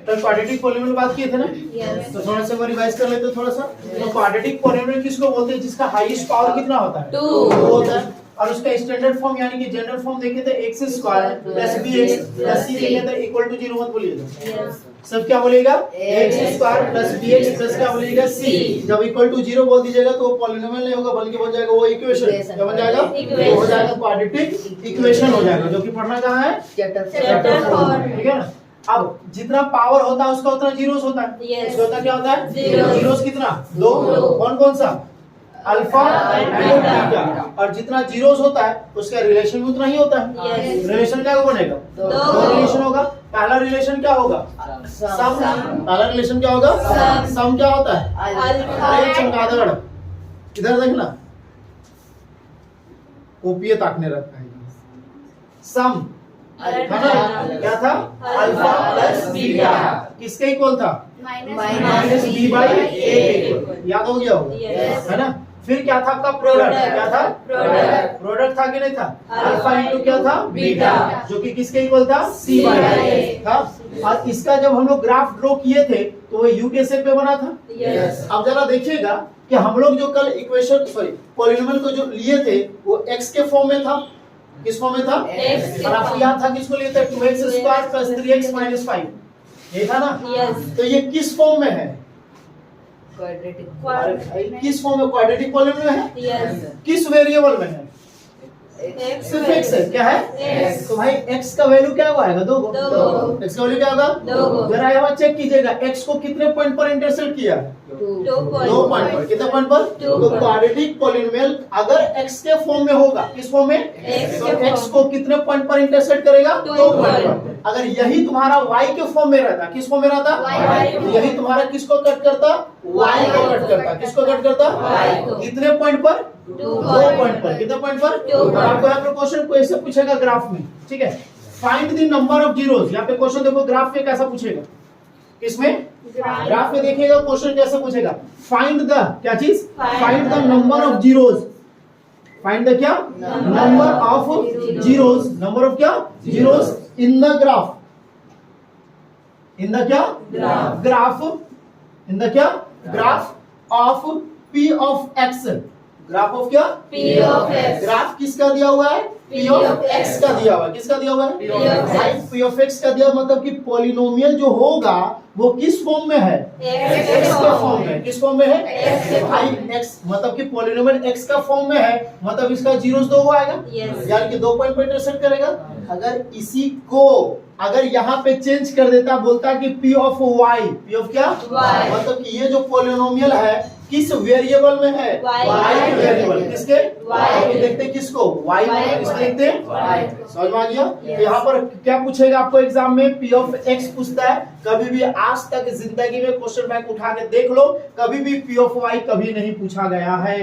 तो quadratic polynomial बात किए थे ना? Yes. तो थोड़ा सा वो रिवाइज कर लेते थोड़ा सा। तो क्वाड्रेटिक पॉलीनोमियल किसको बोलते हैं? जिसका हाईएस्ट पावर कितना होता है? 2 होता है। और उसका स्टैंडर्ड फॉर्म यानी कि जनरल फॉर्म देखे थे x square plus bx plus c देखे थे इक्वल टू 0 मत बोलिएगा। Yes. सब क्या बोलेगा? x square plus bx plus क्या बोलिएगा? c। जब इक्वल टू 0 बोल दीजिएगा तो वो पॉलीनोमियल नहीं होगा बल्कि बन जाएगा वो इक्वेशन। क्या बन जाएगा? वो हो जाएगा क्वाड्रेटिक इक्वेशन हो जाएगा, जो कि पढ़ना कहाँ है? चैप्टर 4। ठीक है ना? अब जितना पावर होता है उसका उतना जीरोस होता है। Yes. उसका होता क्या होता है? Zeros. जीरोस कितना? 2। कौन कौन सा? Alpha and beta. और जितना जीरोस होता है उसका रिलेशन भी उतना ही होता है। Yes. रिलेशन क्या बनेगा? दो रिलेशन होगा। पहला रिलेशन क्या होगा? सम। पहला रिलेशन क्या होगा? सम। सम क्या होता है? अल्फा अरे चमगादड़, इधर देखना, ओपीए ताकने रखता है। सम है ना? क्या था? अल्फा प्लस बीटा किसके इक्वल था? Minus b by a equal. याद हो गया होगा? Yes. है ना? फिर क्या था आपका? प्रोडक्ट। क्या था? प्रोडक्ट था कि नहीं था? अल्फा इनटू क्या था? बीटा, जो कि किसके इक्वल था? सी बाई ए था। और इसका जब हम लोग ग्राफ ड्रॉ किए थे तो वो यू के शेप पे बना था। Yes. अब जरा देखिएगा कि हम लोग जो कल इक्वेशन पॉलीनोमियल को जो लिए थे वो x के फॉर्म में था। किस फॉर्म में था? X के और आपको याद था किसको लिए थे? 2x square plus 3x minus 5। ये था ना? Yes. तो ये किस फॉर्म में है? Quadratic. किस फॉर्म में? क्वाड्रेटिक पॉलीनोमियल में है। Yes. किस वेरिएबल में है? X. सिर्फ x है। क्या है? X. तो भाई x का वैल्यू क्या आएगा? 2। दो। x का वैल्यू क्या होगा? 2। जरा यहाँ चेक कीजिएगा x को कितने पॉइंट पर इंटरसेप्ट किया? 2 2 पॉइंट पर। कितने पॉइंट पर? Two तो पर। क्वाड्रेटिक पॉलीनोमियल अगर x के फॉर्म में होगा, किस फॉर्म में? X तो के x फॉर्म। को कितने पॉइंट पर इंटरसेप्ट करेगा? 2 Two पॉइंट पॉइंट। पर। अगर यही तुम्हारा y के फॉर्म में रहता, किस फॉर्म में रहता? Y तो यही तुम्हारा किसको कट करता? y को कट करता। किसको कट करता? Y को। कितने पॉइंट पर? 2 2 पॉइंट पर। कितने पॉइंट पर? Two और point। आपको यहाँ पे क्वेश्चन को ऐसे पूछेगा ग्राफ में, ठीक है? Find the number of zeros. यहाँ पे क्वेश्चन देखो ग्राफ में कैसा पूछेगा। किसमें? ग्राफ में देखिएगा क्वेश्चन कैसे पूछेगा। फाइंड द क्या चीज? Find the number of zeros. Find the क्या? नंबर ऑफ जीरोस। नंबर ऑफ क्या? Zeros in the graph. In the क्या? ग्राफ। इन द क्या? Graph of p of x। Graph of क्या? P of x. ग्राफ किसका दिया हुआ है? p ऑफ x का दिया हुआ है। किसका दिया हुआ है? P of x. भाई p ऑफ x का दिया मतलब कि पॉलिनोमियल जो होगा वो किस फॉर्म में है? x का फॉर्म में। किस फॉर्म में है? X के भाई x मतलब कि पॉलिनोमियल x का फॉर्म में है, मतलब इसका जीरोस 2 आएगा। Yes. यानी कि 2 पॉइंट पे इंटरसेक्ट करेगा। अगर इसी को अगर यहाँ पे चेंज कर देता, बोलता कि p of y, p of क्या? Y. मतलब कि ये जो पॉलिनोमियल है किस वेरिएबल में है? Y variable. किसके? Y. तो देखते हैं किसको? y में। किसको देखते हैं? Y. समझ में आ गया? Yes. तो यहाँ पर क्या पूछेगा आपको एग्जाम में? p ऑफ x पूछता है। कभी भी आज तक जिंदगी में क्वेश्चन बैंक उठा के देख लो, कभी भी p ऑफ y कभी नहीं पूछा गया है।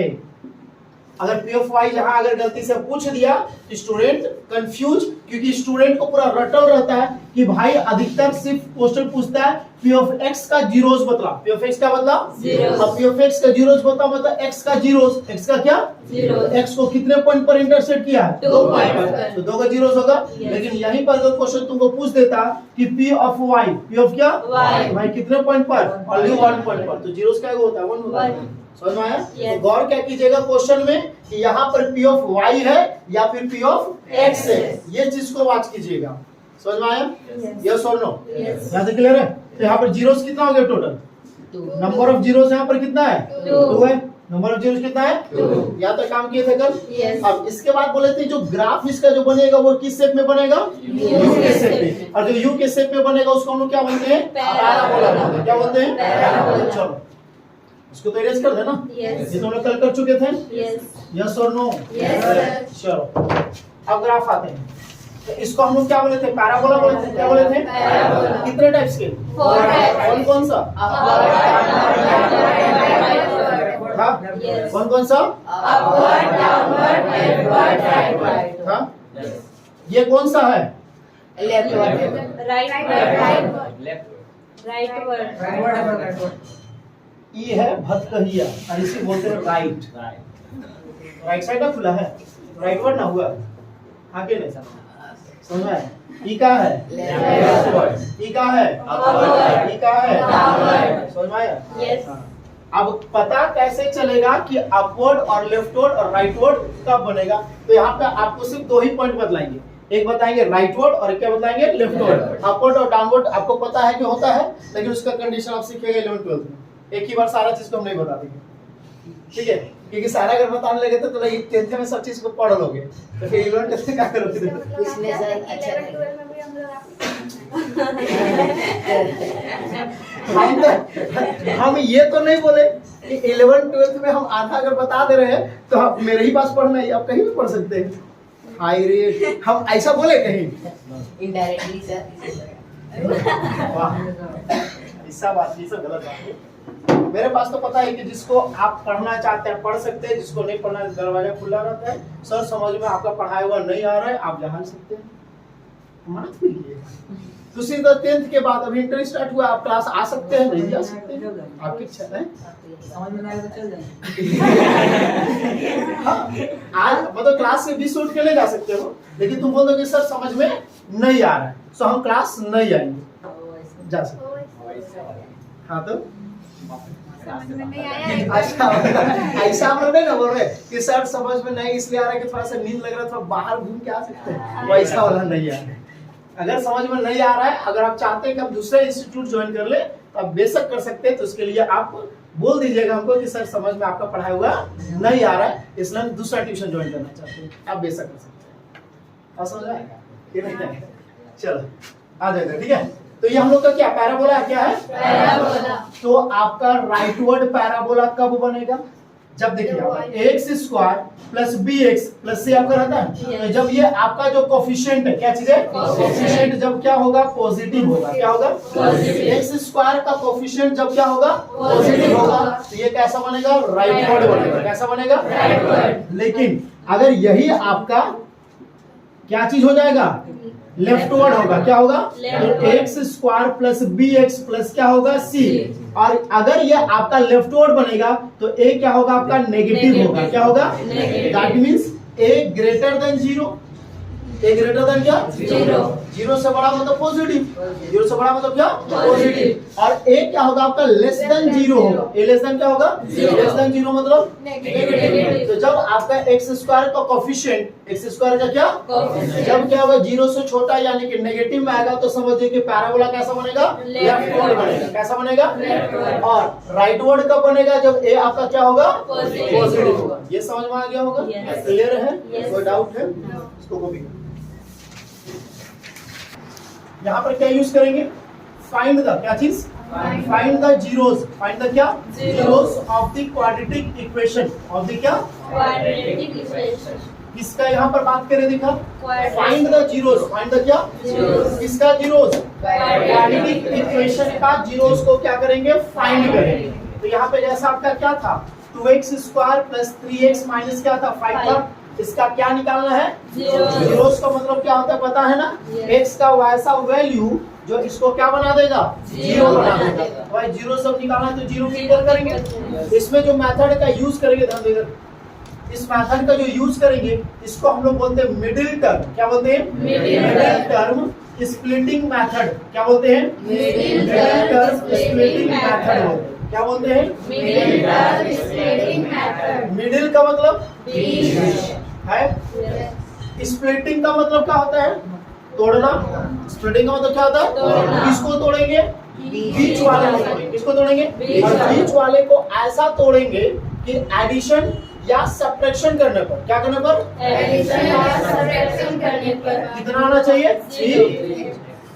अगर p ऑफ y जहां अगर गलती से पूछ दिया तो स्टूडेंट कंफ्यूज, क्योंकि स्टूडेंट को पूरा रटल रहता है कि भाई अधिकतर सिर्फ क्वेश्चन पूछता है p ऑफ x का जीरोस बतला। p ऑफ x का बतला? Zeros. अब p ऑफ x का जीरोस बता मतलब x का जीरोस। x का क्या? Zeros. x को कितने पॉइंट पर इंटरसेप्ट किया है? 2 2 पॉइंट पॉइंट पर। पर। तो 2 का जीरोस होगा। Yes. लेकिन यहीं पर अगर क्वेश्चन तुमको पूछ देता कि p of y, p of क्या? Y. भाई कितने पॉइंट पर? ओनली 1 पॉइंट पर। तो जीरोस क्या होता है? 1 होता है। One. समझ में आया? Yes. तो गौर क्या कीजिएगा क्वेश्चन में कि यहाँ पर p ऑफ y है या फिर p ऑफ x है, ये चीज को वॉच कीजिएगा। समझ में आया? Yes. यस और नो? Yes. यहाँ से क्लियर है? तो यहाँ पर जीरोस कितना हो गया टोटल? नंबर ऑफ जीरोस यहाँ पर कितना है? 2 है। नंबर ऑफ जीरोस कितना है? 2। या तो काम किए थे कल। Yes. अब इसके बाद बोले थे जो ग्राफ इसका जो बनेगा वो किस शेप में बनेगा? यू के शेप में। और जो यू के शेप में बनेगा उसको हम लोग क्या बोलते हैं? पैराबोला बोलते हैं। क्या बोलते हैं? पैराबोला। चलो इसको तो इरेज कर देना। Yes. ये तो हम लोग कल कर चुके थे। Yes. यस और नो? Yes, sir. चलो अब ग्राफ आते हैं। तो इसको हम लोग क्या बोले थे? पैराबोला बोले थे। क्या बोले थे? पैराबोला। कितने टाइप्स के? 4 types. कौन कौन सा? था? Yes. कौन कौन सा? Upward, downward, backward, rightward. था? ये कौन सा है? Rightward. ई है भतकहिया और इसे बोलते हैं राइट। राइट साइड ना खुला है, राइटवर्ड ना हुआ आगे नहीं। समझ में आया? ई का है Leftward. ई का है Upward. ई का है Downward. समझ में आया? Yes. हाँ। अब पता कैसे चलेगा कि अपवर्ड और लेफ्टवर्ड और राइटवर्ड कब बनेगा? तो यहाँ पे आपको सिर्फ दो ही पॉइंट बतलाएंगे, एक बताएंगे राइटवर्ड और एक क्या बताएंगे लेफ्टवर्ड। अपवर्ड और डाउनवर्ड आपको पता है कि होता है, लेकिन उसका कंडीशन आप सीखेंगे 11th-12th में। एक ही बार सारा चीज को हम नहीं बता देंगे, ठीक है? क्योंकि सारा अगर बताने लगे तो 10th में सब चीज को पढ़ लोगे, तो फिर 11th में क्या करोगे? इसमें से अच्छा हम ये तो नहीं बोले कि 11th-12th में हम आधा अगर बता दे रहे हैं तो आप मेरे ही पास पढ़ना है, आप कहीं भी पढ़ सकते हैं। हाय रे, हम ऐसा बोले कहीं? Indirectly sir. वाह, ऐसा बात, ये सब गलत बात है। मेरे पास तो पता है कि जिसको आप पढ़ना चाहते हैं पढ़ सकते हैं, जिसको नहीं पढ़ना है दरवाजा खुला रहता है। सर समझ में आपका पढ़ाया हुआ नहीं आ रहा है, आप जहाँ सकते हैं, मत कीजिए। तो सीधा 10th के बाद अभी इंटर स्टार्ट हुआ, आप क्लास आ सकते हैं, नहीं आ सकते हैं, आपकी इच्छा है। समझ में नहीं आएगा तो चल जाए। हाँ, आज मतलब क्लास से 20 उठ के ले जा सकते हो, लेकिन तुम बोल दो कि सर समझ में नहीं आ रहा है, तो हम क्लास नहीं आएंगे, जा सकते। हाँ तो अच्छा, ऐसा हम लोग नहीं ना बोल रहे कि सर समझ में नहीं इसलिए आ रहा है कि थोड़ा सा नींद लग रहा है, थोड़ा बाहर घूम के आ सकते हैं, वैसा वाला नहीं आ रहा है। अगर समझ में नहीं आ रहा है, अगर आप चाहते हैं कि आप दूसरे इंस्टीट्यूट ज्वाइन कर ले, तो आप बेशक कर सकते हैं। तो उसके लिए आप बोल दीजिएगा हमको कि सर समझ में आपका पढ़ाया हुआ नहीं आ रहा है, इसलिए हम दूसरा ट्यूशन ज्वाइन करना चाहते हैं, आप बेशक कर सकते हैं। आप समझ आएगा? चलो आ जाएगा, ठीक है? तो ये हम लोग का क्या पैराबोला क्या है? पैराबोला। तो आपका राइटवर्ड पैराबोला कब बनेगा? जब देखिए x square plus b x plus c आपका रहता है, तो जब ये आपका जो कोफिशिएंट है, क्या चीज है? कोफिशिएंट जब क्या होगा? पॉजिटिव होगा। क्या होगा? एक्स स्क्वायर का कोफिशिएंट जब क्या होगा? पॉजिटिव होगा, तो ये कैसा बनेगा? राइटवर्ड बनेगा। कैसा बनेगा? राइटवर्ड। लेकिन अगर यही आपका क्या चीज हो जाएगा? लेफ्टवर्ड होगा। क्या होगा? तो x square plus b x plus क्या होगा? सी। और अगर ये आपका लेफ्टवर्ड बनेगा तो ए क्या होगा? आपका नेगेटिव होगा। क्या होगा? That means A greater than 0। A greater than क्या? 0। 0 से बड़ा मतलब पॉजिटिव, 0 से बड़ा मतलब क्या? पॉजिटिव। और ए क्या होगा? आपका लेस देन 0 होगा। ए लेस देन क्या होगा? लेस देन 0 मतलब नेगेटिव। तो जब आपका एक्स स्क्वायर का कोफिशिएंट, एक्स स्क्वायर का क्या? जब क्या होगा? 0 से छोटा यानी कि नेगेटिव में आएगा, तो समझिए कि पैराबोला कैसा बनेगा? लेफ्टवर्ड बनेगा। कैसा बनेगा? लेफ्टवर्ड। और राइटवर्ड कब बनेगा? जब ए आपका क्या होगा? पॉजिटिव। पॉजिटिव होगा। ये समझ में आ गया होगा? Yes. क्लियर है? Yes. कोई डाउट है? इसको कॉपी करो। यहाँ पर क्या यूज करेंगे? फाइंड द क्या चीज? Find the zeros. Find the क्या? Zeros of the quadratic equation. Of the क्या? Quadratic equation. किसका यहाँ पर बात करें? देखा, Quadratic. Find the zeros. Find the क्या? Zeros. किसका जीरोस? Quadratic. क्वाड्रेटिक इक्वेशन का जीरोस को क्या करेंगे? फाइंड करेंगे। तो यहाँ पे जैसा आपका क्या था? 2x square plus 3x minus क्या था? 5 था। इसका क्या निकालना है? जीरोस का मतलब क्या होता है पता है ना? x का वैसा वैल्यू जो इसको क्या बना देगा? जीरो बना देगा। भाई जीरो सब निकालना है तो जीरो की इक्वल करेंगे। इसमें जो मेथड का यूज करेंगे, ध्यान देगा, इस मेथड का जो यूज करेंगे इसको हम लोग बोलते हैं मिडिल टर्म। क्या बोलते हैं? Middle term splitting method. क्या बोलते हैं? Middle term term splitting splitting method method। क्या बोलते हैं? Middle term splitting method. Middle का मतलब बीच है, स्प्लिटिंग का मतलब क्या होता है? तोड़ना। स्प्लिटिंग का मतलब क्या होता है? तोड़ना। किसको तोड़ेंगे? बीच वाले को तोड़ेंगे। किसको तोड़ेंगे? बीच और वाले। बीच वाले को ऐसा तोड़ेंगे कि एडिशन या सब्ट्रैक्शन करने पर, क्या करने पर? एडिशन या सब्ट्रैक्शन करने पर कितना आना चाहिए? जीरो।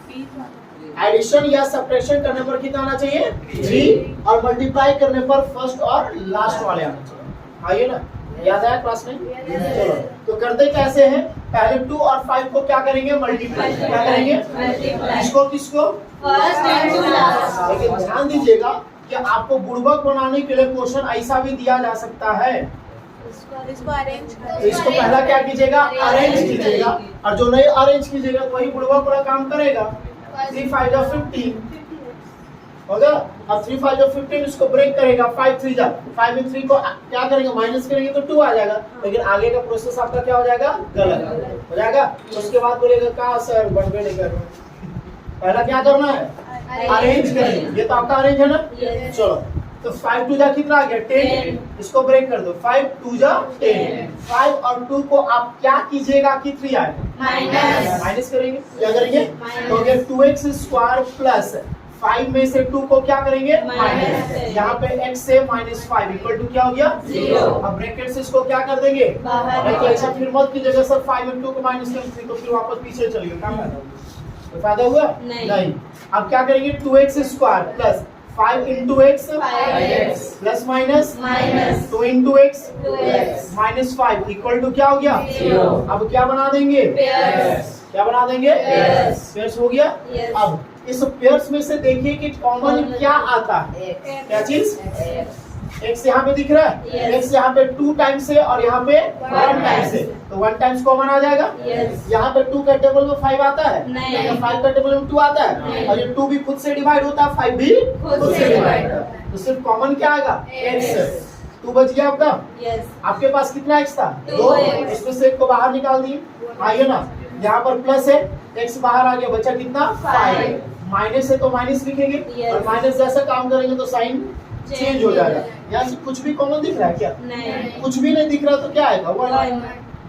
3। एडिशन या सब्ट्रैक्शन करने पर कितना आना चाहिए? 3। और मल्टीप्लाई करने पर फर्स्ट और लास्ट वाले आना चाहिए। आइए ना, याद आया क्लास में? चलो तो करते कैसे हैं? पहले 2 और 5 को क्या करेंगे? मल्टीप्लाई। क्या करेंगे? मल्टीप्लाई। किसको किसको? First and last. लेकिन ध्यान दीजिएगा कि आपको बुड़बक बनाने के लिए क्वेश्चन ऐसा भी दिया जा सकता है। इसको अरेंज तो इसको पहला क्या कीजिएगा? अरेंज कीजिएगा, और जो नहीं अरेंज कीजिएगा तो वही बुड़बक पूरा काम करेगा। 3 5 50, होगा। अब 3 5 जो 15 इसको ब्रेक करेगा, 5 3 जा 5 में 3 को क्या करेंगे माइनस करेंगे तो 2 आ जाएगा, लेकिन आगे का प्रोसेस आपका क्या हो जाएगा गलत हो जाएगा। उसके बाद बोलेगा कहाँ सर बनवे नहीं कर रहे, पहला क्या करना है अरेंज करेंगे, ये तो आपका अरेंज है ना। Yes. चलो तो 5 2 जा कितना आ गया 10, इसको ब्रेक कर दो 5 2 जा 10, 5 और 2 को आप क्या कीजिएगा कि 3 आएगा माइनस माइनस करेंगे, क्या करेंगे Minus. तो हो गया 2x स्क्वायर प्लस 5 में से 2 को क्या करेंगे Minus माइनस, करेंगे। यहाँ पे x से -5 इक्वल टू क्या हो गया 0। अब ब्रैकेट से इसको क्या कर देंगे बाहर नहीं तो निकाल। ऐसा फिर मत कीजिएगा सर 5 में 2 को माइनस करेंगे तो फिर वापस पीछे चलिए, क्या फायदा हुआ? तो फायदा हुआ नहीं। अब क्या करेंगे 2x square plus 5 into x 5x plus minus minus 2 into x 2x -5 equal to क्या हो गया 0। अब क्या बना देंगे पेयर्स क्या बना देंगे Pairs। पेयर्स हो गया। Yes। अब इस पेयर्स में से देखिए कि कॉमन क्या आता है, क्या चीज x यहाँ पे दिख रहा है Yes। x यहाँ पे 2 टाइम्स है और यहाँ पे 1 टाइम्स है, तो 1 टाइम्स कॉमन आ जाएगा। यस यहाँ पे 2 का टेबल में 5 आता है नहीं। या 5 का टेबल में 2 आता है, नहीं। और ये 2 भी खुद से डिवाइड होता है 5 भी खुद से डिवाइड divide होता है, तो सिर्फ कॉमन क्या आएगा X। x 2 बच गया आपका। यस आपके पास कितना x था 2x। इसमें से एक को बाहर निकाल दिए, आइए ना यहाँ पर प्लस है x बाहर आ गया, बचा कितना 5, माइनस है तो माइनस लिखेंगे Yes। और माइनस जैसा काम करेंगे तो साइन चेंज हो जाएगा। यहाँ से कुछ भी कॉमन दिख रहा है क्या, नहीं कुछ भी नहीं दिख रहा तो क्या आएगा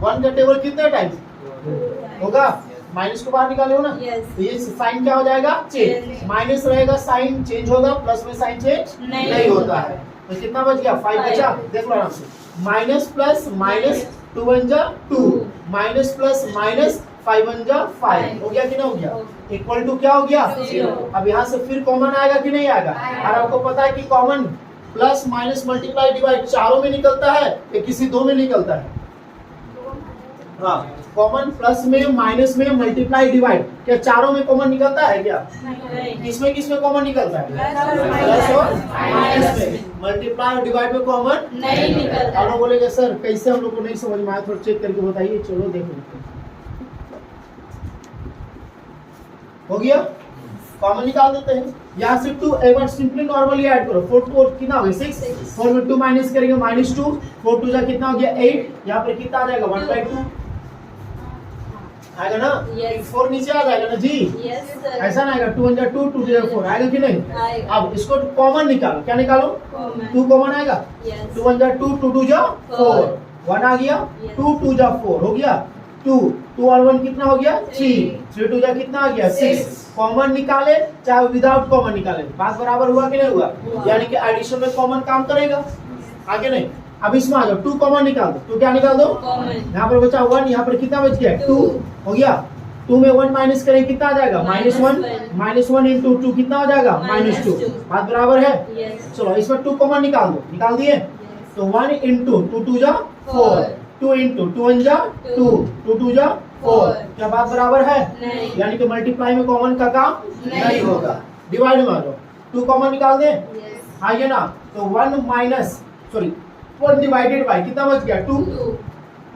1 का टेबल कितने टाइम्स होगा, माइनस को बाहर निकाले हो ना, Yes। तो ये साइन क्या हो जाएगा चेंज, Change। माइनस रहेगा साइन चेंज होगा, प्लस में साइन चेंज नहीं नहीं होता है। तो कितना बच गया 5 Five। बचा, देख लो आराम से माइनस प्लस माइनस 2 1 जा 2 माइनस प्लस माइनस 5 1 जा 5 हो गया कि नहीं हो गया, इक्वल टू क्या हो गया 0। अब यहाँ से फिर कॉमन आएगा कि नहीं आएगा, आएगा। और आपको पता है कि common plus minus multiply divide चारों में निकलता है या किसी दो में निकलता है। हाँ कॉमन प्लस में माइनस में मल्टीप्लाई डिवाइड क्या चारों में कॉमन निकलता है क्या, नहीं किसमें कॉमन निकलता है Plus और प्लस और minus माइनस में, मल्टीप्लाई और डिवाइड में कॉमन नहीं निकलता। आप लोग बोलेंगे सर कैसे, हम लोग को नहीं समझ में आया, थोड़ा चेक करके बताइए। चलो देख लेते हैं, हो गया कॉमन निकाल देते हैं। यहाँ से 2 एक बार सिंपली नॉर्मली ऐड करो, 4 4 कितना हो गया 6, 4 में 2 माइनस करेंगे -2, 4 2 जा कितना हो गया 8, यहाँ पर कितना आ जाएगा 1/2 आएगा ना, Yes। 4 नीचे आ जाएगा ना जी, यस सर ऐसा ना आएगा 2 1 जा 2 2 2 जा 4 आएगा कि नहीं। आएगा अब इसको कॉमन निकालो, क्या निकालो कॉमन 2 कॉमन आएगा, यस 2 1 जा 2 2 2 जा 4 1 आ गया, Yes। 2 2 जा 4 हो गया, 2 2 और 1 कितना हो गया 3 3 2 जा कितना आ गया 6। कॉमन निकाले चाहे विदाउट कॉमन निकाले बात बराबर हुआ कि नहीं हुआ, यानी कि एडिशन में कॉमन काम करेगा आगे नहीं। अब इसमें आ जाओ 2 कॉमन निकाल दो, 2 क्या निकाल दो कॉमन यहाँ पर बचा 1, यहाँ पर कितना बच गया 2 हो गया, 2 में 1 माइनस करें कितना आ जाएगा -1। -1 इंटू 2 कितना हो जाएगा -2 -2। बात बराबर है। यस चलो इसमें 2 कॉमन निकाल दो, निकाल दिए तो 1 इंटू 2 2 जा 4, 2 इंटू 2 1 जा 2 2 2 जा 4, क्या बात बराबर है, नहीं यानी कि मल्टीप्लाई में कॉमन का काम नहीं नहीं होगा। डिवाइड में आ जाओ 2 कॉमन निकाल दे, यस आइए ना तो 1 माइनस सॉरी 1 डिवाइडेड बाय कितना बच गया 2 2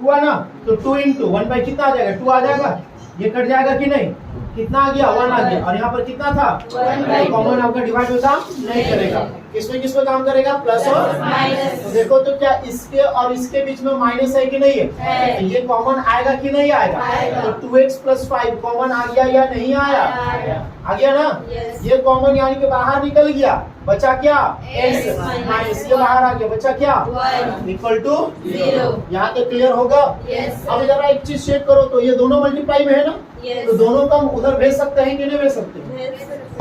हुआ ना, तो 2 इंटू 1 बाई कितना आ जाएगा 2 आ जाएगा, ये कट जाएगा कि नहीं, कितना आ गया 1 आ गया, और यहाँ पर कितना था 1/2। कॉमन आपका डिवाइड में काम नहीं करेगा, किसमें काम करेगा प्लस और माइनस तो देखो तो क्या इसके और इसके बीच में माइनस है कि नहीं है, है। तो ये कॉमन आएगा कि नहीं आएगा, आएगा। तो 2x + 5 कॉमन आ गया या नहीं आया, आया। आ गया ना, Yes। ये कॉमन यानी कि बाहर निकल गया, बचा क्या X माइनस, ये बाहर आ गया, बचा क्या 1 इक्वल टू 0 यहाँ तक क्लियर होगा। यस अब जरा एक चीज चेक करो तो ये दोनों मल्टीप्लाई में है ना, यस तो दोनों का हम उधर भेज सकते हैं कि नहीं भेज सकते,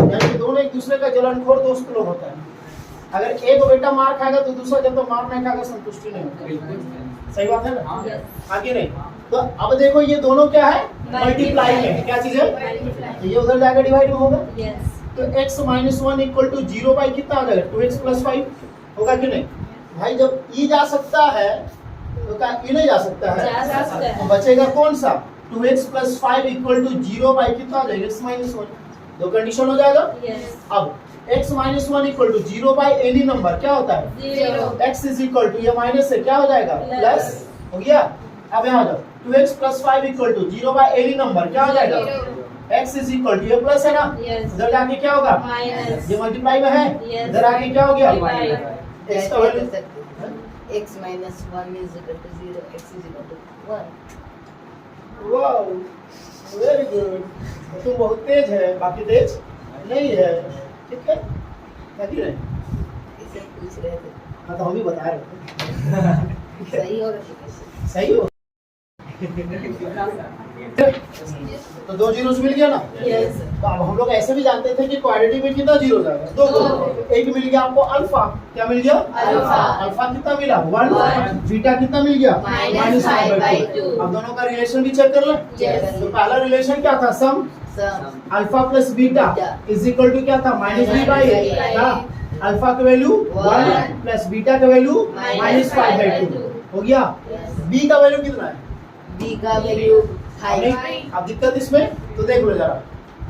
यानी कि दोनों एक दूसरे का जलनखोर दोस्त लोग होता है। अगर एक बेटा मार खाएगा तो दूसरा जब तो मार नहीं खाएगा संतुष्टि नहीं होती, सही बात है ना, यस आगे नहीं। तो अब देखो ये दोनों क्या है मल्टीप्लाई में है, क्या चीज है, तो ये उधर जाकर डिवाइड में होगा, यस तो x - 1 इक्वल टू 0 बाई कितना आ जाएगा 2x + 5 होगा कि नहीं। भाई जब e जा सकता है तो क्या e नहीं जा सकता है, जा सकता है। तो बचेगा कौन सा 2x + 5 इक्वल टू 0 बाई कितना आ जाएगा x - 1, दो कंडीशन हो जाएगा। यस अब x - 1 equal to 0 by any number क्या होता है 0 x इज इक्वल टू ये माइनस है क्या हो जाएगा प्लस हो गया। अब यहाँ जाओ 2x + 5 equal to 0 by any number क्या हो जाएगा x इज इक्वल टू ये प्लस है ना, Yes. इधर जाके क्या होगा, Minus. ये मल्टीप्लाई में है, Yes. इधर आके क्या हो गया, Divide. x का value x minus 1 is equal to 0, x is equal to 1. Wow very good, तुम बहुत तेज है, बाकी तेज नहीं है, ठीक है, नहीं है, इसे पूछ रहे थे हाँ तो हम भी बता रहे थे सही होगा तो कैसे? सही हो तो 2 जीरोस मिल गया ना। Yes. तो अब हम लोग ऐसे भी जानते थे कि क्वाड्रेटिक में कितना जीरो जाएगा, 2 एक मिल गया आपको अल्फा, क्या मिल गया, अल्फा। अल्फा कितना मिला 1, One. बीटा कितना मिल गया Minus five by two. अब दोनों का रिलेशन भी चेक कर लो। Yes. तो पहला रिलेशन क्या था, sum Sum. Alpha plus beta is equal to क्या था, माइनस बी बाई था, अल्फा का वैल्यू 1 प्लस बीटा का वैल्यू माइनस 5 बाई 2 हो गया। Yes. बी का वैल्यू कितना है, b का वैल्यू 5. नहीं, अब दिक्कत इसमें तो देख लो जरा,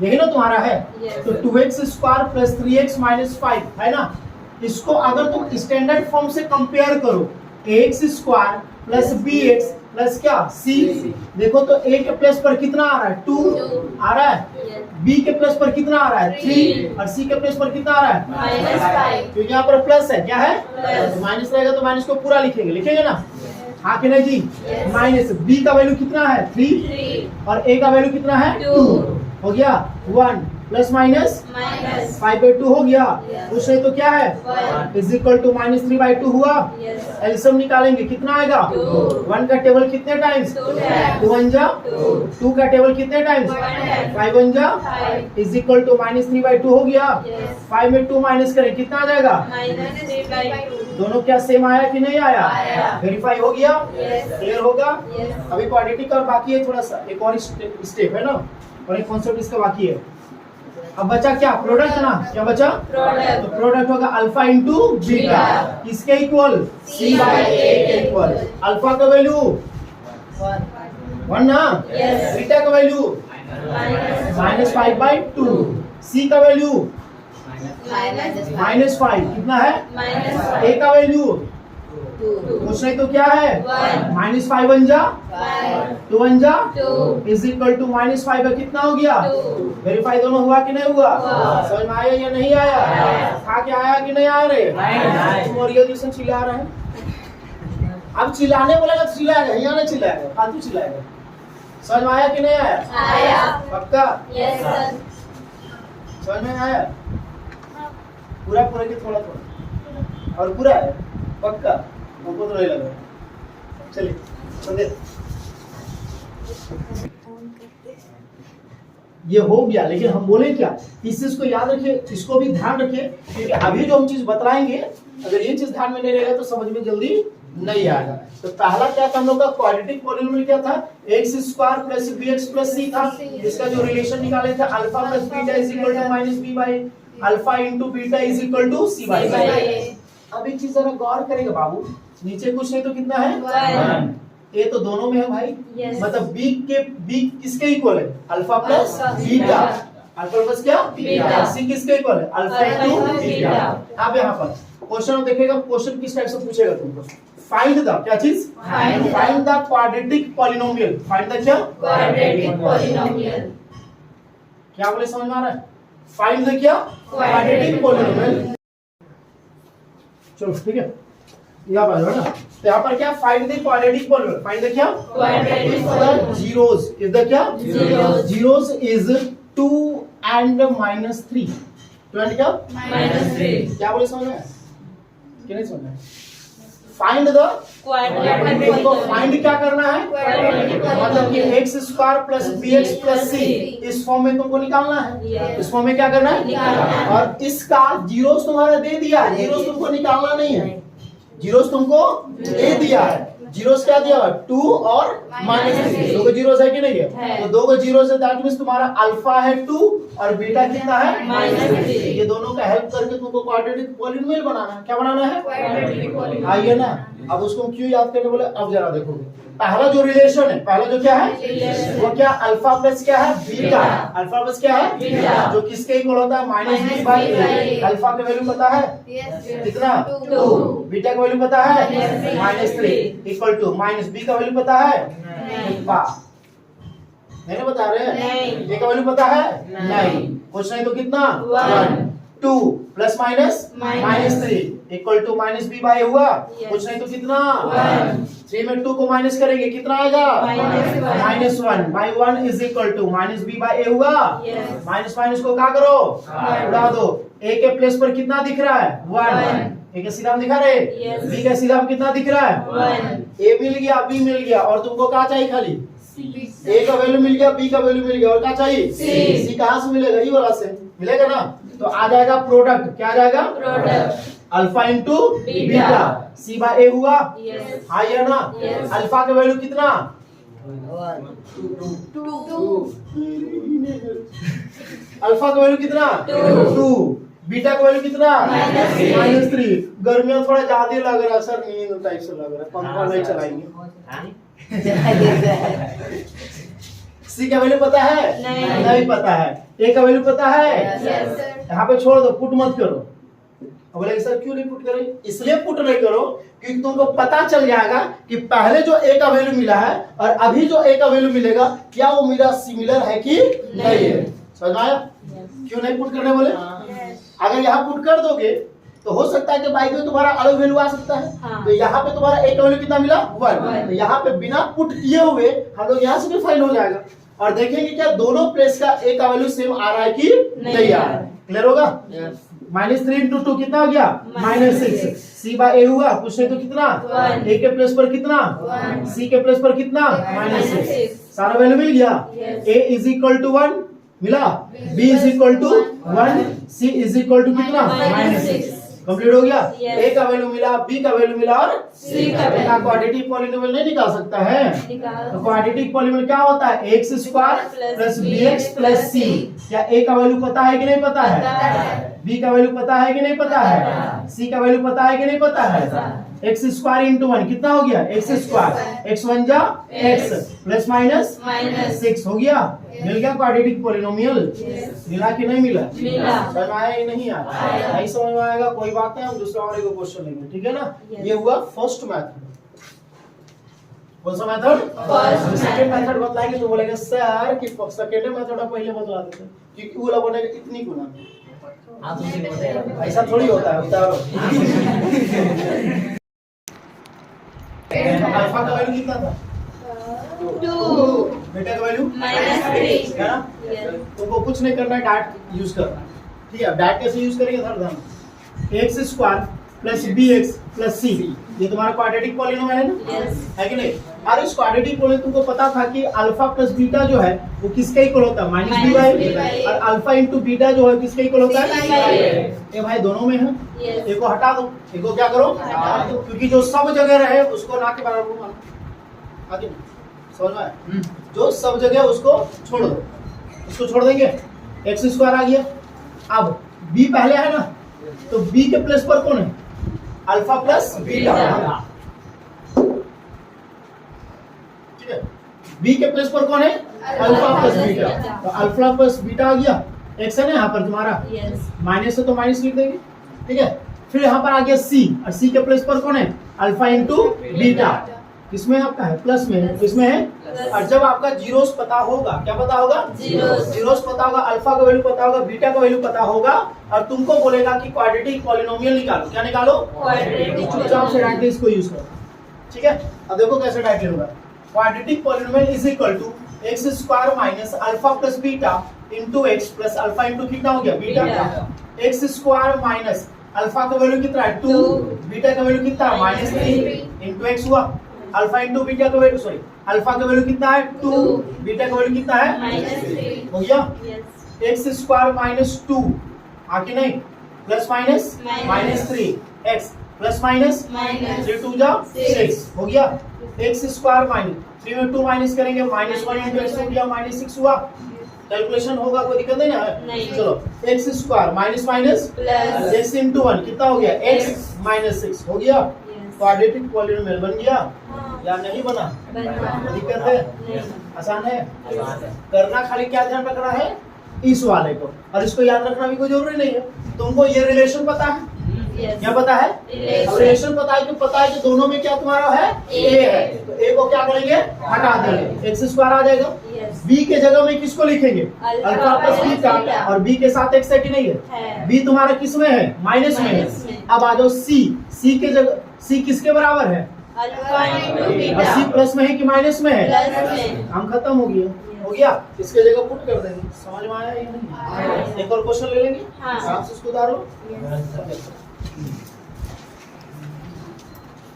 यही ना तुम्हारा है, Yes. तो 2x square plus 3x minus 5 है ना, इसको अगर तुम स्टैंडर्ड फॉर्म से कंपेयर करो, ax square plus bx plus क्या c, देखो तो a के प्लस पर कितना आ रहा है 2 आ रहा है, Yes. b के प्लस पर कितना आ रहा है 3 3 और c के प्लस पर कितना आ रहा है Minus 5. क्योंकि यहाँ पर प्लस है, क्या है Plus. तो माइनस रहेगा तो माइनस को पूरा लिखेंगे ना, हाँ कि नहीं जी, Yes. माइनस b का वैल्यू कितना है 3 3 और a का वैल्यू कितना है 2. 2 हो गया 1 प्लस माइनस Minus. 5 by 2 हो गया, Yes. उससे तो क्या है 1. Is equal to minus 3 by 2 हुआ, Yes. एलसीएम निकालेंगे कितना आएगा 2. 1 का टेबल कितने टाइम्स 2 times. 2 1 जा 2. 2 का टेबल कितने टाइम्स 1 time. 5 1 जा 5. Is equal to minus 3 by 2 हो गया, Yes. 5 में 2 माइनस करें कितना आ जाएगा, Minus 3 by 2. दोनों क्या सेम आया कि नहीं आया, आया। वेरीफाई हो गया, Yes. क्लियर होगा। Yes. अभी क्वाड्रेटिक और बाकी है, थोड़ा सा एक और स्टेप है ना, और एक कॉन्सेप्ट इसका बाकी है। अब बचा क्या, प्रोडक्ट ना, क्या बचा, Product. तो प्रोडक्ट होगा अल्फा इंटू बीटा, बीटा। किसके इक्वल, c बाई a के इक्वल, अल्फा का वैल्यू 1 ना, Yes. बीटा का value Minus. Minus 5 by 2, c का वैल्यू minus माइनस 5 कितना है, Minus a का वैल्यू 2. कुछ नहीं तो क्या है, 1. माइनस 5 1 जा 5. 2 1 जा 2. इज इक्वल टू माइनस 5 का कितना हो गया, 2. वेरीफाई दोनों हुआ कि नहीं हुआ, हुआ। समझ में आया या नहीं आया, आया। खा के आया कि नहीं आया रे, नहीं। तुम और ये ट्यूशन चिल्ला रहे हैं, अब चिल्लाने बोलेगा तो चिल्लाएगा, यहाँ नहीं चिल्लाएगा, फालतू चिल्लाएगा, समझ में आया कि नहीं आया, आया। पक्का, Yes, sir. समझ में आया, पूरा पूरा कि थोड़ा थोड़ा, और पूरा है पक्का, हमको तो नहीं लग रहा, चलिए समझे, ये हो गया, लेकिन हम बोले क्या, इस चीज को याद रखिए, इसको भी ध्यान रखिए, क्योंकि अभी जो हम चीज बतलाएंगे अगर ये चीज ध्यान में नहीं रहेगा तो समझ में जल्दी नहीं आएगा। तो पहला क्या था हम लोग का, क्वाड्रेटिक पॉलिनोमियल क्या था, x square plus bx plus c था, इसका जो रिलेशन निकाले थे alpha plus beta is equal to minus b by alpha into beta is equal to c by C by A. अब एक चीज जरा गौर करेगा बाबू, नीचे कुछ नहीं तो कितना है 1. ए तो दोनों में है भाई, Yes. मतलब b किसके इक्वल है, alpha plus alpha, beta, beta. Alpha plus क्या बीटा। c किसके इक्वल है, alpha alpha into into beta. Beta. अब यहाँ पर क्वेश्चन देखेगा, क्वेश्चन किस टाइप से पूछेगा तुमको, फाइंड द क्या चीज, Find the quadratic polynomial, find the क्या, Quadratic polynomial. क्या बोले समझ में आ रहा है, फाइंड द क्या, Quadratic क्वाड्रेटिक पॉलिनोमियल, चलो ठीक है, यहाँ पर है ना, तो यहाँ पर क्या, find the quadratic polynomial, find the क्या, Quadratic is the polynomial. Zeros, is the क्या, Zeros. Zeros is 2 and minus 3, 2 and क्या, Minus 3. क्या बोले समझ में, कि नहीं समझ में, फाइंड द, Quadratic तो polynomial. फाइंड क्या करना है, Quadratic मतलब कि polynomial. X square plus b x plus c, इस फॉर्म में तुमको निकालना है, Yes. इस फॉर्म में क्या करना निकालना है, है। और इसका जीरोस तुम्हारा दे दिया, जीरोस तुमको निकालना नहीं है, जीरोस तुमको दे दिया है, जीरोस क्या दिया, 2 और माइनस 3, दो जीरोस है कि नहीं है, है। तो दो जीरोस है, दैट मींस तुम्हारा अल्फा है 2 और बीटा कितना है -3। ये दोनों का हेल्प करके तुमको क्वाड्रेटिक पॉलिनोमियल बनाना है, क्या बनाना है, Quadratic polynomial. आइए ना, अब उसको क्यों याद करने बोले, अब जरा देखोगे, पहला जो रिलेशन है, पहला जो क्या है, Relation. वो क्या, अल्फा प्लस क्या है, बीटा, बीटा। अल्फा प्लस क्या है, बीटा। जो किसके इक्वल होता है, minus Minus b by b by a, a। अल्फा का वैल्यू पता है कितना, 2। बीटा का वैल्यू पता है -3। -3 इक्वल टू माइनस बी का वैल्यू पता है, नहीं। वाह, नहीं बता रहे हैं? नहीं। ए का वैल्यू पता है? नहीं। कुछ नहीं तो कितना? 1 2 plus minus Minus। Minus 3 equal to minus b by हुआ। Yes। कुछ नहीं तो कितना? 1 3 में 2 को माइनस करेंगे कितना आएगा? -1। Minus 1 by 1 is equal to minus b by a हुआ। Yes। माइनस माइनस को क्या करो? One। उड़ा दो। ए के प्लेस पर कितना दिख रहा है? 1। One। ए के सीधा में दिखा रहे? Yes। बी के सीधा में कितना दिख रहा है? 1 ए मिल गया, बी मिल गया, और तुमको क्या चाहिए? खाली ए का वैल्यू मिल गया, बी का वैल्यू मिल गया, और क्या चाहिए? C। सी कहाँ से मिलेगा? ये वाला से मिलेगा ना। तो आ जाएगा प्रोडक्ट। क्या आ जाएगा? Product alpha into beta. Beta. C by a हुआ। यस हाँ या ना? Yes। अल्फा का वैल्यू कितना? 1 अल्फा का वैल्यू कितना? 2। बीटा का वैल्यू कितना? -3। -3। गर्मियां थोड़ा ज्यादा लग रहा है सर, नींद टाइप से लग रहा है, पंखा नहीं चलाएंगे। सी का वैल्यू पता है? नहीं पता है। ए का वैल्यू पता है? यस यहाँ पे छोड़ दो, पुट मत करो। अब बोले सर क्यों नहीं पुट करें? इसलिए पुट नहीं करो क्योंकि तुमको पता चल जाएगा कि पहले जो ए का वैल्यू मिला है और अभी जो ए का वैल्यू मिलेगा, क्या वो मेरा सिमिलर है कि नहीं है। समझ में आया? क्यों नहीं पुट करने बोले? अगर यहाँ पुट कर दोगे तो हो सकता है कि बाई में तुम्हारा अलग वैल्यू आ सकता है। हाँ। तो यहाँ पे तुम्हारा ए का वैल्यू कितना मिला? 1। One। तो यहाँ पे बिना पुट किए हुए हम लोग यहाँ से भी फाइंड हो जाएगा और देखेंगे क्या दोनों प्लेस का ए का वैल्यू सेम आ रहा है कि नहीं आ रहा है। क्लियर होगा? -3 इंटू 2 कितना हो गया? -6। सी बाय ए हुआ। कुछ नहीं तो कितना? 1। ए के प्लेस पर कितना? 1। सी के प्लेस पर कितना? -6। -6। सारा वैल्यू मिल गया। Yes। A is equal to 1 मिला, b is equal to 1, c is equal to कितना? -6। कंप्लीट हो गया। Yes। ए का वैल्यू मिला, बी का वैल्यू मिला और C का वैल्यू। क्वाड्रेटिक पॉलिनोमियल नहीं निकाल सकता है। निकाल। तो क्वाड्रेटिक पॉलिनोमियल क्या होता है? X square plus b x plus c. क्या ए का वैल्यू पता है कि नहीं पता पता है? है। बी का वैल्यू पता है कि नहीं पता पता है? है। सी का वैल्यू पता है कि नहीं पता है? पता। एक्स स्क्वायर इंटू 1 कितना हो गया? X square. एक्स 1 जा एक्स प्लस माइनस -6 हो गया। मिल गया क्वाड्रेटिक पॉलिनोमियल। Yes। मिला कि नहीं मिला? मिला। समझ में आया कि नहीं आया? आया। नहीं समझ में आएगा कोई बात नहीं, हम दूसरा और एक क्वेश्चन लेंगे, ठीक है ना? Yes। ये हुआ फर्स्ट मेथड। कौन सा method? First second method। Method बताएंगे तो बोलेंगे सर कि सेकंड मेथड आप पहले बतला देते क्योंकि वो वाला बनेगा इतनी गुना। ऐसा थोड़ी होता है, उतारो। अल्फा का वैल्यू कितना था? 2 बीटा का वैल्यू -3। है ना? Yes। तुमको कुछ नहीं करना है, डैट यूज करना है। ठीक है, डैट कैसे यूज करेंगे सर? ध्यान, x square plus b x plus c, ये तुम्हारा क्वाड्रेटिक पॉलिनोमियल है ना? Yes। है कि नहीं? और इस क्वाड्रेटिक पॉलिनोमियल तुमको पता था कि अल्फा प्लस बीटा जो है वो किसके इक्वल होता है? -b -b by by. और अल्फा इंटू बीटा जो है किसके इक्वल होता C by है? A। ये भाई दोनों में है। Yes। एक को हटा दो, एक को क्या करो? हटा दो। क्योंकि जो सब जगह रहे उसको ना के बराबर मानो। आगे समझ में आया? जो सब जगह उसको छोड़ दो, उसको छोड़ देंगे। एक्स स्क्वायर आ गया। अब बी पहले है ना, तो बी के प्लेस पर कौन है? Alpha plus beta. ठीक है, बी के प्लेस पर कौन है? Alpha plus beta. तो अल्फा प्लस बीटा आ गया। एक्स है ना यहाँ पर तुम्हारा, Yes। माइनस है तो माइनस लिख देंगे। ठीक है, फिर यहाँ पर आ गया सी, और सी के प्लेस पर कौन है? Alpha into beta. किसमें आपका है? प्लस में। किसमें है? प्लस। और जब आपका जीरोस पता होगा, क्या पता होगा? जीरोस। जीरोस पता होगा, अल्फा का वैल्यू पता होगा, बीटा का वैल्यू पता होगा, और तुमको बोलेगा कि क्वाड्रेटिक पॉलिनोमियल निकालो। क्या निकालो? क्वाड्रेटिक चुपचाप से डायरेक्टली इसको यूज करो। ठीक है, अब देखो कैसे डायरेक्टली होगा। Quadratic polynomial is equal to x square minus alpha plus beta into x plus alpha into कितना हो गया? Beta. X square minus alpha का वैल्यू कितना है? 2, बीटा का वैल्यू कितना है? -3 इंटू एक्स हुआ। अल्फा इंटू बीटा का वैल्यू, सॉरी, अल्फा का वैल्यू कितना है? 2, बीटा का वैल्यू कितना है? -3। हो गया। Yes। एक्स स्क्वायर माइनस 2 आके नहीं, plus minus Minus। -3 x plus minus Minus। 3 2 जा 6। 6 हो गया। एक्स स्क्वायर माइनस 3 में 2 माइनस करेंगे, -1 इंटू एक्स हो गया, -6 हुआ। कैलकुलेशन होगा, कोई दिक्कत नहीं ना है? नहीं। चलो, x square minus minus plus. X into 1 कितना हो गया? एक्स माइनस 6 हो गया। Yes। क्वाड्रेटिक पॉलिनोमियल बन गया हाँ। या नहीं बना? बना। दिक्कत है? नहीं। आसान है? आसान है। करना खाली क्या ध्यान रखना है? इस वाले को, और इसको याद रखना भी कोई जरूरी नहीं है। तुमको ये रिलेशन पता है? Yes। क्या पता है? Relation। अब रिलेशन पता है कि दोनों में क्या तुम्हारा है? A ए है। तो ए को क्या करेंगे? हटा देंगे, एक्स स्क्वायर आ जाएगा। Yes। Yes. बी के जगह में किसको लिखेंगे? Alpha alpha plus plus beta, beta. और बी के साथ एक्स है कि नहीं है? है। बी तुम्हारा किस में है? माइनस में है। माइनस में। अब आ जाओ सी, सी के जगह, सी किसके बराबर है? अल्फा इंटू और बीटा सी प्लस में है कि माइनस में है? प्लस में। काम खत्म हो गया। हो गया, इसके जगह पुट कर देंगे। समझ में आया या नहीं? एक और क्वेश्चन ले लेंगे, हाँ। आराम से इसको उतार लो।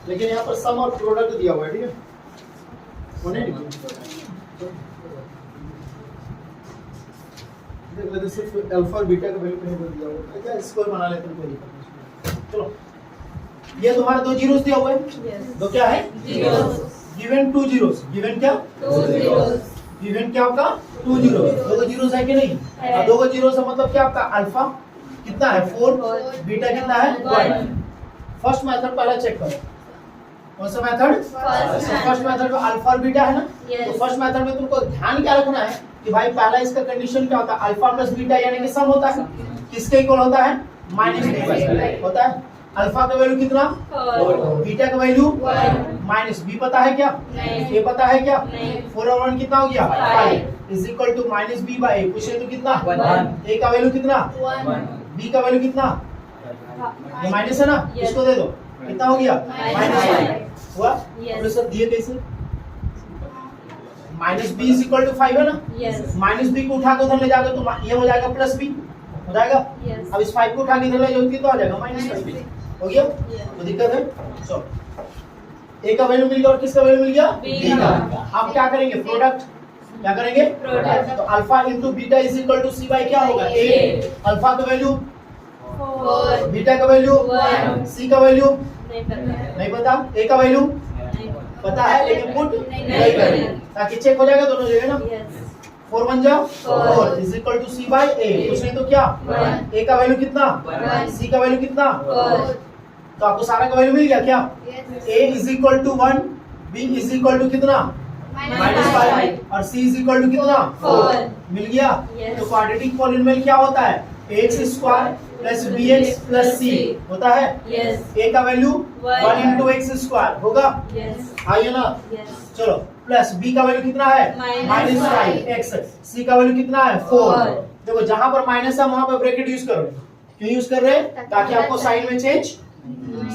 लेकिन यहाँ पर सम और प्रोडक्ट दिया हुआ है, ठीक है? होने नहीं देख लेते, सिर्फ अल्फा और बीटा का वैल्यू कहीं पर दिया हुआ है क्या? इसको ही बना लेते हैं, कोई दिक्कत नहीं। चलो, ये तुम्हारे दो जीरोस दिया हुआ है। Yes. दो क्या है? Zeros. Given two zeros. Given क्या? 2 zeros. गिवन क्या आपका? Two zeros. दो को जीरोस है कि नहीं? है। और दो को जीरोस है मतलब क्या आपका? अल्फा कितना है? 4, Four. बीटा कितना है? 1। 1. फर्स्ट मेथड पहले चेक करो। कौन सा मेथड? First फर्स्ट मेथड में अल्फा और बीटा है ना? Yes. तो फर्स्ट मेथड में तुमको ध्यान क्या रखना है कि भाई पहला इसका कंडीशन क्या होता है? अल्फा प्लस बीटा यानी कि सम होता है। किसके इक्वल होता है? माइनस बी होता है। अल्फा का वैल्यू कितना? 4. बीटा का वैल्यू 1. माइनस बी पता है क्या? नहीं। ए पता है क्या? नहीं। 4 और 1 कितना हो गया? 5. 5 is equal to minus b by a. पूछे तो कितना? 1. ए का वैल्यू कितना? 1. बी का वैल्यू कितना? ये माइनस है ना? Yes. इसको दे दो। कितना हो गया? Minus -5 हुआ? Yes. अपने सर दिए कैसे? Minus b is equal to 5 है ना? Yes. माइनस बी को उठा के उधर ले जाओगे तो ये हो जाएगा प्लस बी हो जाएगा। Yes. अब इस 5 को उठा के इधर ले जाओगे तो आ जाएगा -5 हो गया। Yes. तो दिक्कत है? चलो, ए का वैल्यू मिल गया और किसका वैल्यू मिल गया? B बी का। अब क्या करेंगे? प्रोडक्ट। क्या करेंगे? Product. तो alpha into beta is equal to c by क्या होगा? ए। A. अल्फा का वैल्यू, 4. बीटा का वैल्यू, 1. सी का वैल्यू नहीं पता। नहीं पता, ए का वैल्यू नहीं पता है लेकिन पुट नहीं नहीं करें करें। ताकि चेक हो जाएगा दोनों जगह ना। Yes. 4 1 जा 4 4 is equal to c by a. कुछ नहीं तो क्या? 1. ए का वैल्यू कितना? 1. सी का वैल्यू कितना? 4. तो आपको सारा का वैल्यू मिल गया क्या? A is equal to 1, b is equal to कितना? -5 और सी इज इक्वल टू कितना? 4 मिल गया। Yes. तो क्वाड्रेटिक पॉलिनोमियल क्या होता है? X square plus b x plus c होता है। Yes. ए का वैल्यू 1 1 इंटू एक्स स्क्वायर होगा। Yes. आइए ना, Yes. चलो, प्लस बी का वैल्यू कितना है? -5 -5 एक्स। सी का वैल्यू कितना है? 4। 4। देखो जहां पर माइनस है वहां पर ब्रैकेट यूज करो। क्यों यूज कर रहे हैं? ताकि आपको साइन में चेंज,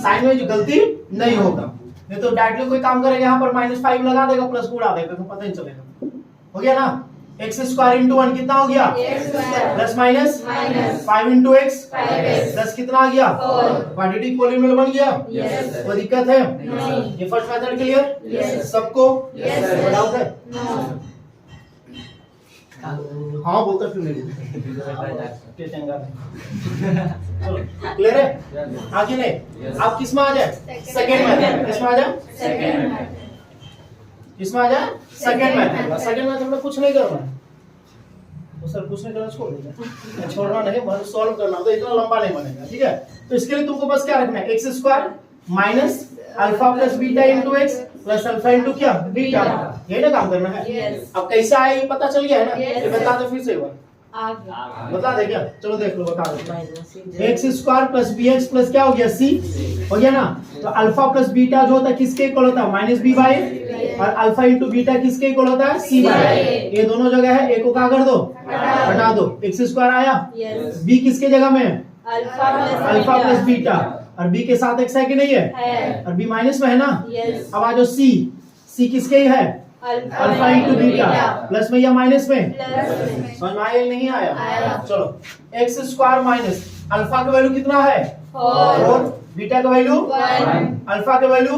साइन में जो गलती नहीं होगा। नहीं तो डायरेक्टली कोई काम करेगा यहाँ पर -5 लगा देगा प्लस को उड़ा देगा तो पता नहीं चलेगा। हो गया ना? एक्स स्क्वायर इंटू 1 कितना हो गया? X square plus minus minus 5 into x 5x 10 कितना आ गया? 4। क्वाड्रेटिक पॉलिनोमियल बन गया। Yes. कोई दिक्कत है? नहीं। ये फर्स्ट मेथड क्लियर? Yes. सबको? Yes, sir. कोई डाउट है? No. हाँ बोलता क्यों नहीं? चलो क्लियर है? आगे नहीं, आप किस में आ जाए? सेकेंड में। किस में आ जाए? Second. किसमें आ जाए? सेकेंड में। method. सेकेंड में में कुछ नहीं करना है। तो सर कुछ नहीं करना, छोड़ देना। छोड़ना नहीं, मतलब सॉल्व करना, तो इतना लंबा नहीं बनेगा, ठीक है? तो इसके लिए तुमको बस क्या रखना है? X square minus alpha plus beta into x plus alpha into क्या? बीटा। यही ना काम करना है। Yes. अब कैसे आया ये पता चल गया है ना? Yes. ये बता दो फिर से एक बार। आगे बता दे क्या? चलो देख लो, बता दो। X square plus b x plus क्या हो गया? सी हो गया ना? तो अल्फा प्लस बीटा जो होता है किसके इक्वल होता है? माइनस बी बाई, और अल्फा इंटू बीटा किसके इक्वल होता है? सी बाई। ये दोनों जगह है, एक को क्या कर दो? हटा दो। एक्स स्क्वायर आया, Yes. बी किसके जगह में है? अल्फा प्लस बीटा, और बी के साथ एक्स है कि नहीं है? है। और बी माइनस में है ना? Yes. अब आ जाओ सी, सी किसके ही है? अल्फा इंटू बीटा, प्लस में या माइनस में? प्लस समझ में आया या नहीं आया? आया। चलो, एक्स स्क्वायर माइनस अल्फा का वैल्यू कितना है? 4 बीटा का वैल्यू 1 अल्फा का वैल्यू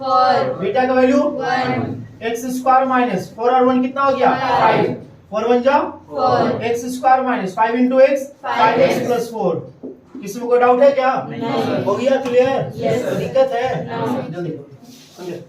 4 बीटा का वैल्यू 1 एक्स स्क्वायर माइनस 4 और 1 कितना हो गया? 5 4 1 जा 4 x square minus 5 into x 5x plus 4। किसी में कोई डाउट है क्या? नहीं। हो गया क्लियर? Yes. दिक्कत है? No. जल्दी करो। समझे?